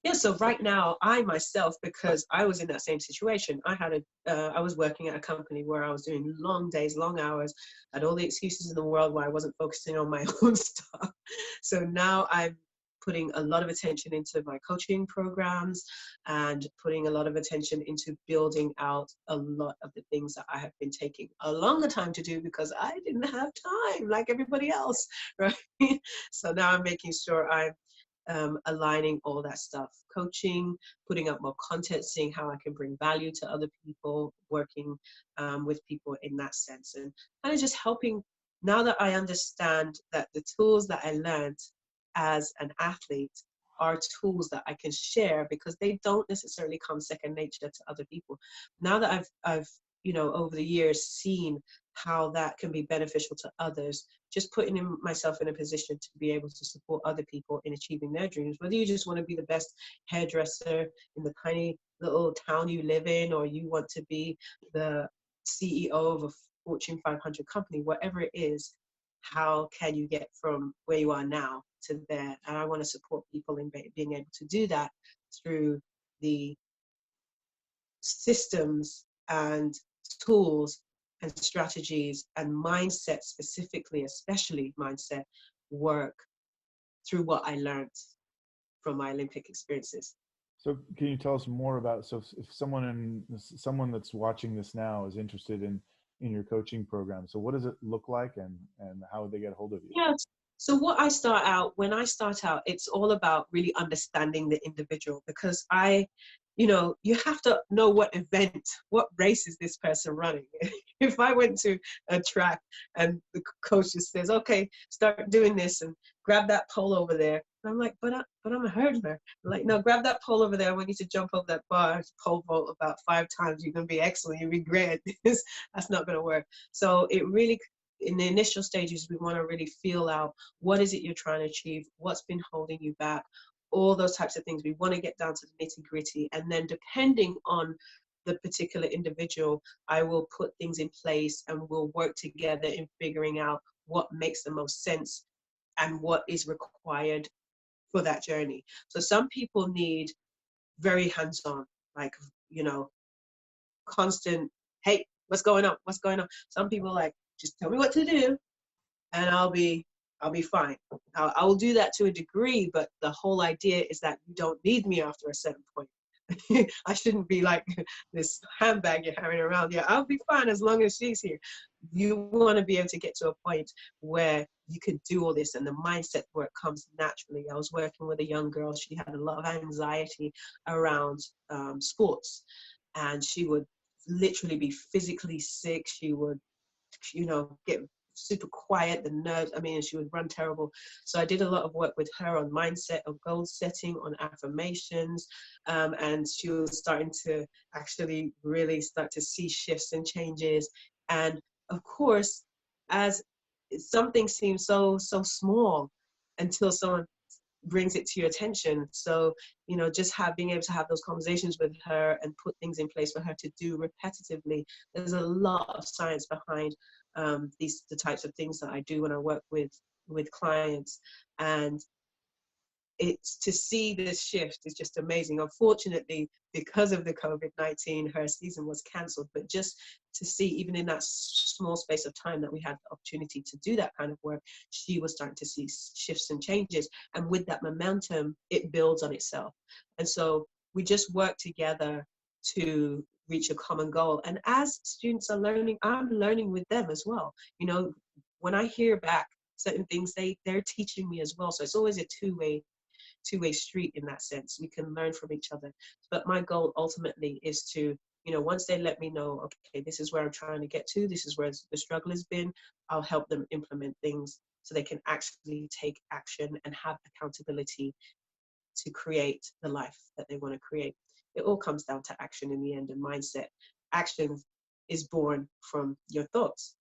Yeah, so right now, I myself, because I was in that same situation, I was working at a company where I was doing long days, long hours, had all the excuses in the world why I wasn't focusing on my own stuff. So now I'm putting a lot of attention into my coaching programs and putting a lot of attention into building out a lot of the things that I have been taking a longer time to do because I didn't have time like everybody else, right? So now I'm making sure I'm aligning all that stuff, coaching, putting up more content, seeing how I can bring value to other people, working with people in that sense, and kind of just helping. Now that I understand that the tools that I learned as an athlete are tools that I can share because they don't necessarily come second nature to other people. Now that I've over the years seen how that can be beneficial to others, just putting myself in a position to be able to support other people in achieving their dreams, whether you just want to be the best hairdresser in the tiny little town you live in, or you want to be the CEO of a Fortune 500 company, whatever it is, how can you get from where you are now to there? And I want to support people in being able to do that through the systems and tools and strategies and mindset, specifically, especially mindset work, through what I learned from my Olympic experiences. So can you tell us more about, so if someone that's watching this now is interested in in your coaching program. So what does it look like, and how would they get a hold of you? Yes. So when I start out, it's all about really understanding the individual, because you have to know what race is this person running. If I went to a track and the coach just says, okay, start doing this and grab that pole over there. I'm like, but I'm a hurdler. I'm like, no, grab that pole over there. I want you to jump over that bar, pole vault about 5 times. You're going to be excellent. You regret this. That's not going to work. So it really, in the initial stages, we want to really feel out what is it you're trying to achieve, what's been holding you back, all those types of things. We want to get down to the nitty gritty. And then depending on the particular individual, I will put things in place and we'll work together in figuring out what makes the most sense and what is required for that journey. So some people need very hands-on, like, constant, hey, what's going on? What's going on? Some people like, just tell me what to do and I'll be fine. I will do that to a degree, but the whole idea is that you don't need me after a certain point. I shouldn't be like this handbag you're carrying around. Yeah, I'll be fine as long as she's here. You want to be able to get to a point where you can do all this and the mindset work comes naturally. I was working with a young girl. She had a lot of anxiety around sports, and she would literally be physically sick. She would, get super quiet, the nerves, she would run terrible. So I did a lot of work with her on mindset, of goal setting, on affirmations, and she was starting to actually really start to see shifts and changes. And of course, as something seems so small until someone brings it to your attention. So, just being able to have those conversations with her and put things in place for her to do repetitively. There's a lot of science behind the types of things that I do when I work with clients, and it's to see this shift is just amazing. Unfortunately, because of the COVID-19, her season was cancelled, but just to see, even in that small space of time that we had the opportunity to do that kind of work, she was starting to see shifts and changes. And with that momentum, it builds on itself. And so we just work together to reach a common goal. And as students are learning, I'm learning with them as well. When I hear back certain things, they're teaching me as well. So it's always a two-way street in that sense. We can learn from each other. But my goal ultimately is to, once they let me know, okay, this is where I'm trying to get to, this is where the struggle has been, I'll help them implement things so they can actually take action and have accountability to create the life that they want to create. It all comes down to action in the end, and mindset. Action is born from your thoughts,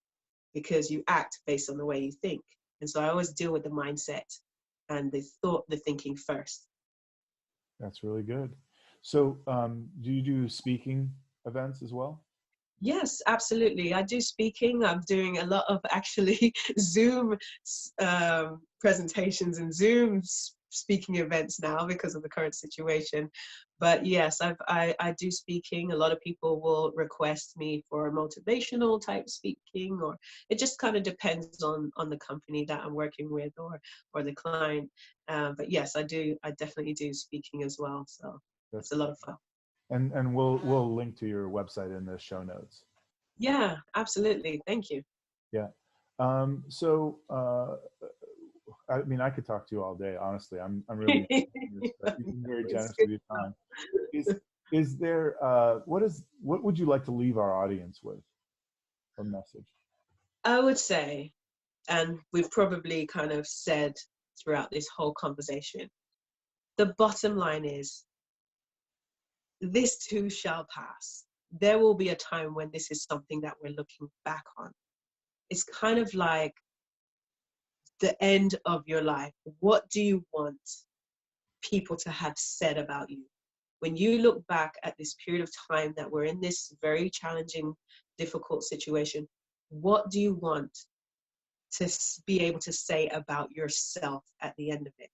because you act based on the way you think. And so I always deal with the mindset and the thinking first. That's really good. So do you do speaking events as well? Yes, absolutely. I do speaking. I'm doing a lot of actually Zoom presentations and Zoom speaking events now because of the current situation. But yes, I do speaking. A lot of people will request me for motivational type speaking, or it just kind of depends on the company that I'm working with or the client. But yes, I definitely do speaking as well. So it's a lot of fun. And we'll link to your website in the show notes. Yeah, absolutely. Thank you. Yeah. I could talk to you all day. Honestly, I'm really but you've been very generous with your time. Is there what would you like to leave our audience with? A message? I would say, and we've probably kind of said throughout this whole conversation, the bottom line is, this too shall pass. There will be a time when this is something that we're looking back on. It's kind of like the end of your life. What do you want people to have said about you? When you look back at this period of time that we're in this very challenging, difficult situation, what do you want to be able to say about yourself at the end of it?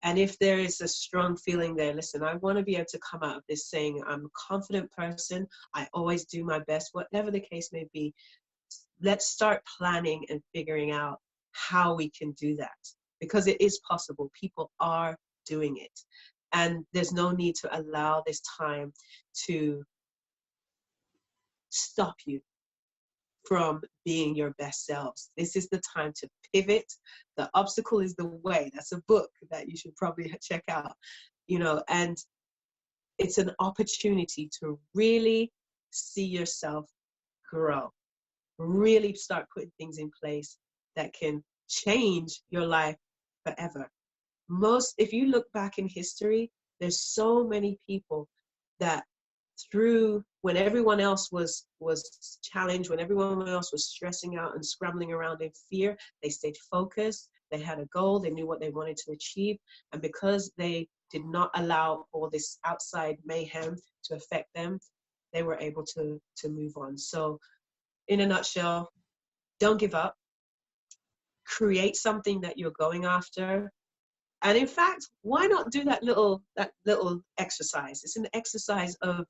And if there is a strong feeling there, listen, I want to be able to come out of this saying, I'm a confident person, I always do my best, whatever the case may be. Let's start planning and figuring out how we can do that, because it is possible. People are doing it. And there's no need to allow this time to stop you from being your best selves. This is the time to pivot. The obstacle is the way. That's a book that you should probably check out, and it's an opportunity to really see yourself grow, really start putting things in place that can change your life forever. If you look back in history, there's so many people that when everyone else was challenged, when everyone else was stressing out and scrambling around in fear, they stayed focused, they had a goal, they knew what they wanted to achieve, and because they did not allow all this outside mayhem to affect them, they were able to move on. So in a nutshell, don't give up, create something that you're going after. And in fact, why not do that little exercise? It's an exercise of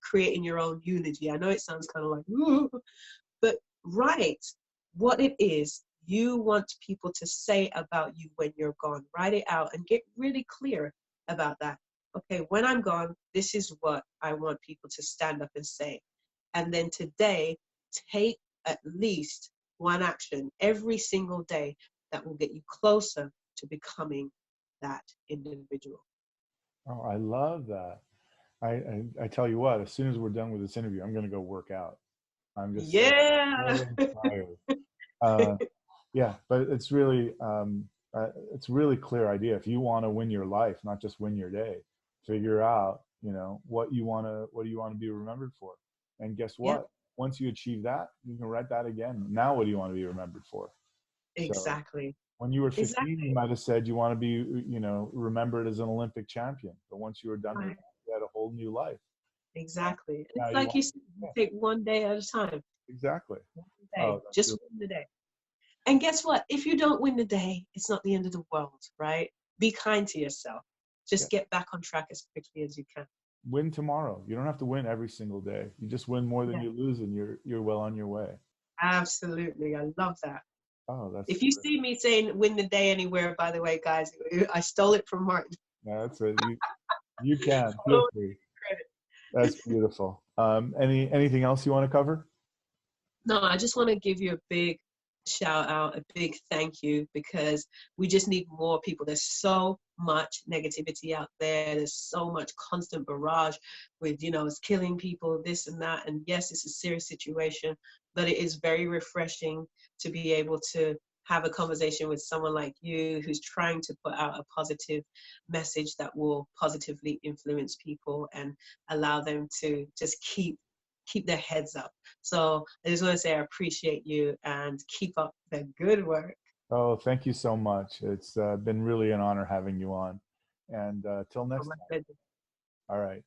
creating your own eulogy. I know it sounds kind of like, ooh, but write what it is you want people to say about you when you're gone. Write it out and get really clear about that. Okay, when I'm gone, this is what I want people to stand up and say. And then today, take at least one action every single day that will get you closer to becoming that individual. Oh, I love that. I tell you what, as soon as we're done with this interview, I'm going to go work out. I'm just so inspired. Yeah, but it's really clear idea. If you want to win your life, not just win your day, figure out, what do you want to be remembered for? And guess what? Yeah. Once you achieve that, you can write that again. Now, what do you want to be remembered for? Exactly. So when you were 15, exactly. you might have said you want to be, remembered as an Olympic champion. But once you were done with that, you had a whole new life. Exactly. Now It's like you said, take one day at a time. Exactly. One day. Just win the day. And guess what? If you don't win the day, it's not the end of the world, right? Be kind to yourself. Just get back on track as quickly as you can. Win tomorrow. You don't have to win every single day. You just win more than you lose, and you're well on your way. Absolutely. I love that. Oh, that's. If you see me saying "win the day" anywhere, by the way, guys, I stole it from Martin. Yeah, that's it. You can feel free. That's beautiful. Anything else you want to cover? No, I just want to give you a big shout out, a big thank you, because we just need more people. There's so much negativity out there. There's so much constant barrage with, it's killing people, this and that. And yes, it's a serious situation, but it is very refreshing to be able to have a conversation with someone like you who's trying to put out a positive message that will positively influence people and allow them to just keep their heads up. So I just want to say I appreciate you and keep up the good work. Oh, thank you so much. It's been really an honor having you on. And till next time. All right.